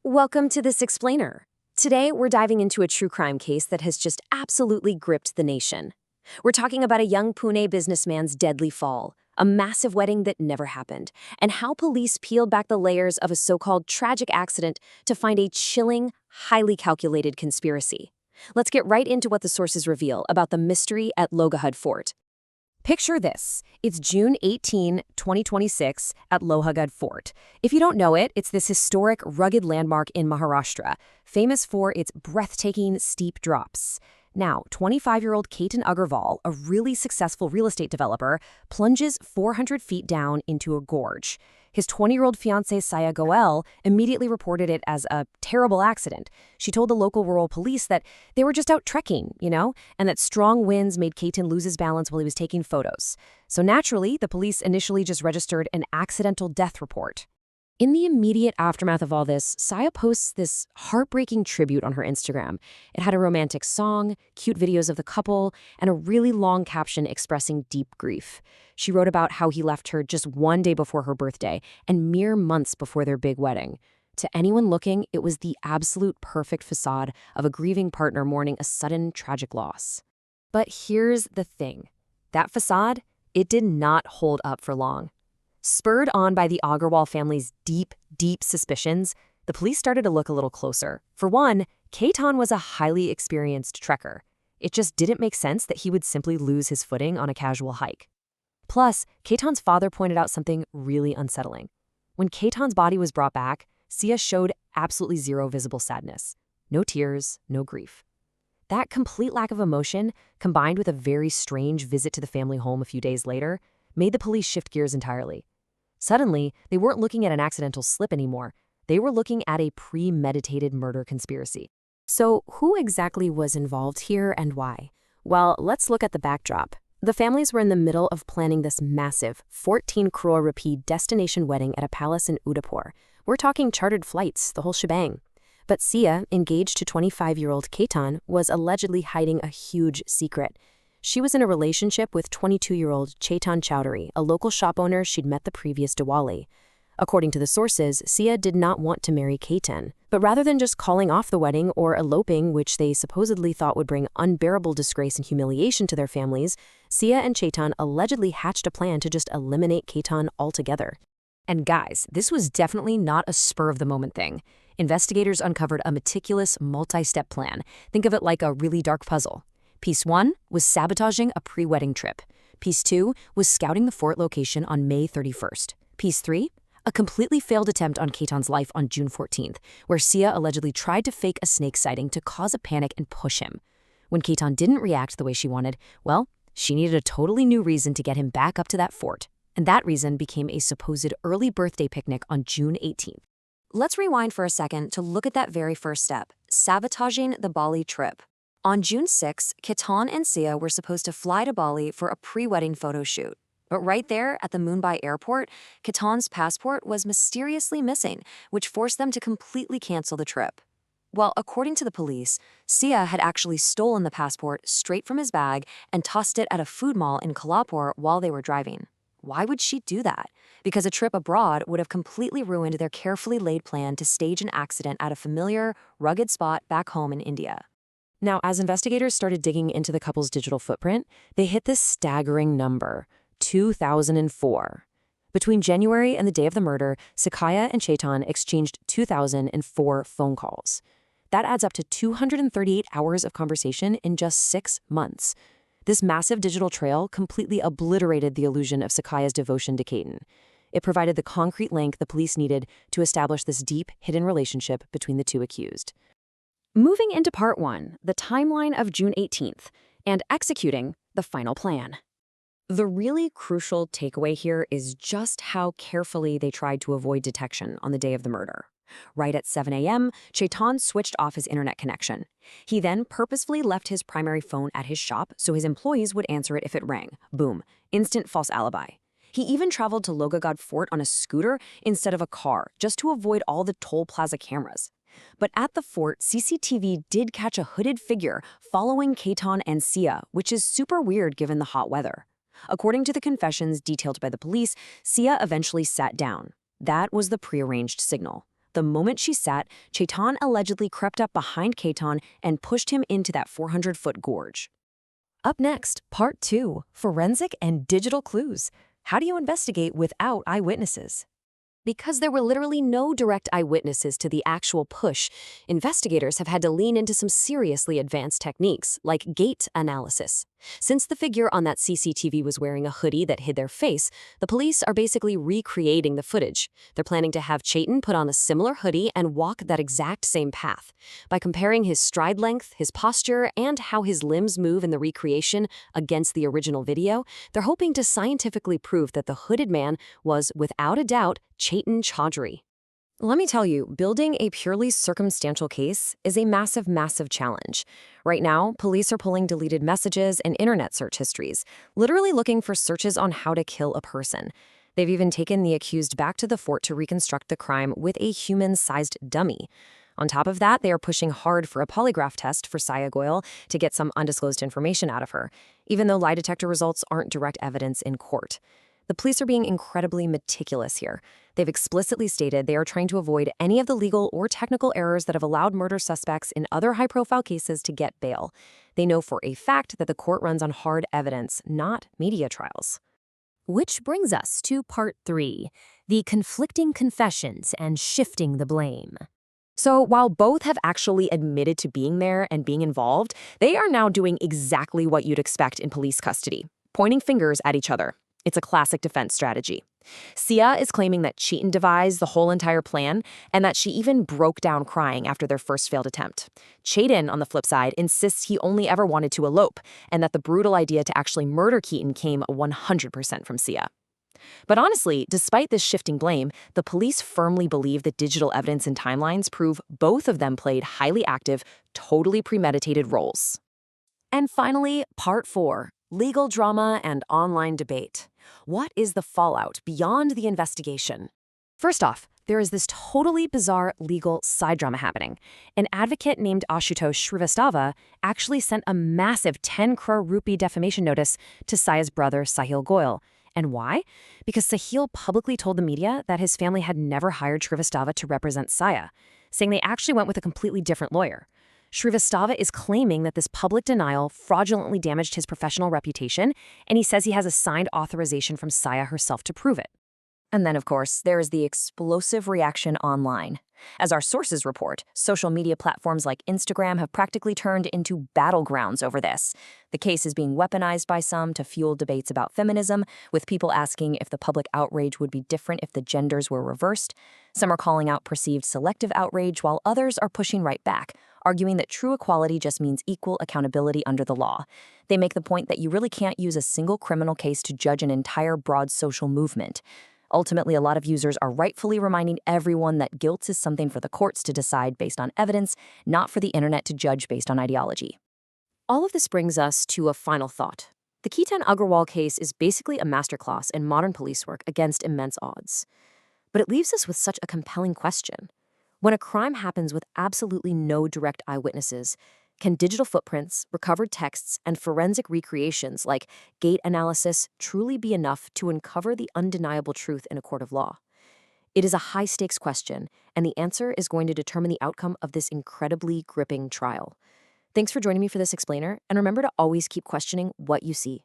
Welcome to This Explainer. Today, we're diving into a true crime case that has just absolutely gripped the nation. We're talking about a young Pune businessman's deadly fall, a massive wedding that never happened, and how police peeled back the layers of a so-called tragic accident to find a chilling, highly calculated conspiracy. Let's get right into what the sources reveal about the mystery at Lohgad Fort. Picture this. It's June 18, 2026 at Lohgad Fort. If you don't know it, it's this historic, rugged landmark in Maharashtra, famous for its breathtaking, steep drops. Now, 25-year-old Ketan Agarwal, a really successful real estate developer, plunges 400 feet down into a gorge. His 20-year-old fiancée, Saya Goyal, immediately reported it as a terrible accident. She told the local rural police that they were just out trekking, and that strong winds made Ketan lose his balance while he was taking photos. So naturally, the police initially just registered an accidental death report. In the immediate aftermath of all this, Saya posts this heartbreaking tribute on her Instagram. It had a romantic song, cute videos of the couple, and a really long caption expressing deep grief. She wrote about how he left her just one day before her birthday and mere months before their big wedding. To anyone looking, it was the absolute perfect facade of a grieving partner mourning a sudden tragic loss. But here's the thing. That facade, it did not hold up for long. Spurred on by the Agarwal family's deep suspicions, the police started to look a little closer. For one, Ketan was a highly experienced trekker. It just didn't make sense that he would simply lose his footing on a casual hike. Plus, Ketan's father pointed out something really unsettling. When Ketan's body was brought back, Sia showed absolutely zero visible sadness. No tears, no grief. That complete lack of emotion, combined with a very strange visit to the family home a few days later, made the police shift gears entirely. Suddenly, they weren't looking at an accidental slip anymore. They were looking at a premeditated murder conspiracy. So, who exactly was involved here and why? Well, let's look at the backdrop. The families were in the middle of planning this massive 14 crore rupee destination wedding at a palace in Udaipur. We're talking chartered flights, the whole shebang. But Sia, engaged to 25-year-old Ketan, was allegedly hiding a huge secret. She was in a relationship with 22-year-old Chetan Chowdhury, a local shop owner she'd met the previous Diwali. According to the sources, Sia did not want to marry Ketan, but rather than just calling off the wedding or eloping, which they supposedly thought would bring unbearable disgrace and humiliation to their families, Sia and Chetan allegedly hatched a plan to just eliminate Ketan altogether. And guys, this was definitely not a spur-of-the-moment thing. Investigators uncovered a meticulous, multi-step plan. Think of it like a really dark puzzle. Piece 1 was sabotaging a pre-wedding trip. Piece 2 was scouting the fort location on May 31st. Piece 3, a completely failed attempt on Ketan's life on June 14th, where Sia allegedly tried to fake a snake sighting to cause a panic and push him. When Ketan didn't react the way she wanted, well, she needed a totally new reason to get him back up to that fort. And that reason became a supposed early birthday picnic on June 18th. Let's rewind for a second to look at that very first step, sabotaging the Bali trip. On June 6, Ketan and Sia were supposed to fly to Bali for a pre-wedding photo shoot. But right there at the Mumbai airport, Ketan's passport was mysteriously missing, which forced them to completely cancel the trip. Well, according to the police, Sia had actually stolen the passport straight from his bag and tossed it at a food mall in Kolhapur while they were driving. Why would she do that? Because a trip abroad would have completely ruined their carefully laid plan to stage an accident at a familiar, rugged spot back home in India. Now, as investigators started digging into the couple's digital footprint, they hit this staggering number, 2004. Between January and the day of the murder, Sakaya and Chetan exchanged 2,004 phone calls. That adds up to 238 hours of conversation in just 6 months. This massive digital trail completely obliterated the illusion of Sakaya's devotion to Ketan. It provided the concrete link the police needed to establish this deep, hidden relationship between the two accused. Moving into part 1, the timeline of June 18th, and executing the final plan. The really crucial takeaway here is just how carefully they tried to avoid detection on the day of the murder. Right at 7 a.m., Chetan switched off his internet connection. He then purposefully left his primary phone at his shop so his employees would answer it if it rang. Boom. Instant false alibi. He even traveled to Lohgad Fort on a scooter instead of a car, just to avoid all the toll plaza cameras. But at the fort, CCTV did catch a hooded figure following Ketan and Sia, which is super weird given the hot weather. According to the confessions detailed by the police, Sia eventually sat down. That was the prearranged signal. the moment she sat, Ketan allegedly crept up behind Ketan and pushed him into that 400-foot gorge. Up next, Part 2, Forensic and Digital Clues. How do you investigate without eyewitnesses? Because there were literally no direct eyewitnesses to the actual push, investigators have had to lean into some seriously advanced techniques, like gait analysis. Since the figure on that CCTV was wearing a hoodie that hid their face, the police are basically recreating the footage. They're planning to have Ketan put on a similar hoodie and walk that exact same path. By comparing his stride length, his posture, and how his limbs move in the recreation against the original video, they're hoping to scientifically prove that the hooded man was, without a doubt, Ketan Chaudhary. Let me tell you, building a purely circumstantial case is a massive, massive challenge. Right now, police are pulling deleted messages and internet search histories, literally looking for searches on how to kill a person. They've even taken the accused back to the fort to reconstruct the crime with a human-sized dummy. On top of that, they are pushing hard for a polygraph test for Saya Goyal to get some undisclosed information out of her, even though lie detector results aren't direct evidence in court. The police are being incredibly meticulous here. They've explicitly stated they are trying to avoid any of the legal or technical errors that have allowed murder suspects in other high-profile cases to get bail. They know for a fact that the court runs on hard evidence, not media trials. Which brings us to Part 3, the conflicting confessions and shifting the blame. So while both have actually admitted to being there and being involved, they are now doing exactly what you'd expect in police custody, pointing fingers at each other. It's a classic defense strategy. Sia is claiming that Ketan devised the whole entire plan and that she even broke down crying after their first failed attempt. Ketan, on the flip side, insists he only ever wanted to elope and that the brutal idea to actually murder Ketan came 100% from Sia. But honestly, despite this shifting blame, the police firmly believe that digital evidence and timelines prove both of them played highly active, totally premeditated roles. And finally, Part 4, legal drama and online debate. What is the fallout beyond the investigation? First off, there is this totally bizarre legal side drama happening. An advocate named Ashutosh Shrivastava actually sent a massive 10 crore rupee defamation notice to Saya's brother Sahil Goyal. And why? Because Sahil publicly told the media that his family had never hired Shrivastava to represent Saya, saying they actually went with a completely different lawyer. Shrivastava is claiming that this public denial fraudulently damaged his professional reputation, and he says he has a signed authorization from Saya herself to prove it. And then, of course, there is the explosive reaction online. As our sources report, social media platforms like Instagram have practically turned into battlegrounds over this. The case is being weaponized by some to fuel debates about feminism, with people asking if the public outrage would be different if the genders were reversed. Some are calling out perceived selective outrage, while others are pushing right back, arguing that true equality just means equal accountability under the law. They make the point that you really can't use a single criminal case to judge an entire broad social movement. Ultimately, a lot of users are rightfully reminding everyone that guilt is something for the courts to decide based on evidence, not for the internet to judge based on ideology. All of this brings us to a final thought. The Ketan Agarwal case is basically a masterclass in modern police work against immense odds. But it leaves us with such a compelling question. When a crime happens with absolutely no direct eyewitnesses, can digital footprints, recovered texts, and forensic recreations like gait analysis truly be enough to uncover the undeniable truth in a court of law? It is a high-stakes question, and the answer is going to determine the outcome of this incredibly gripping trial. Thanks for joining me for this explainer, and remember to always keep questioning what you see.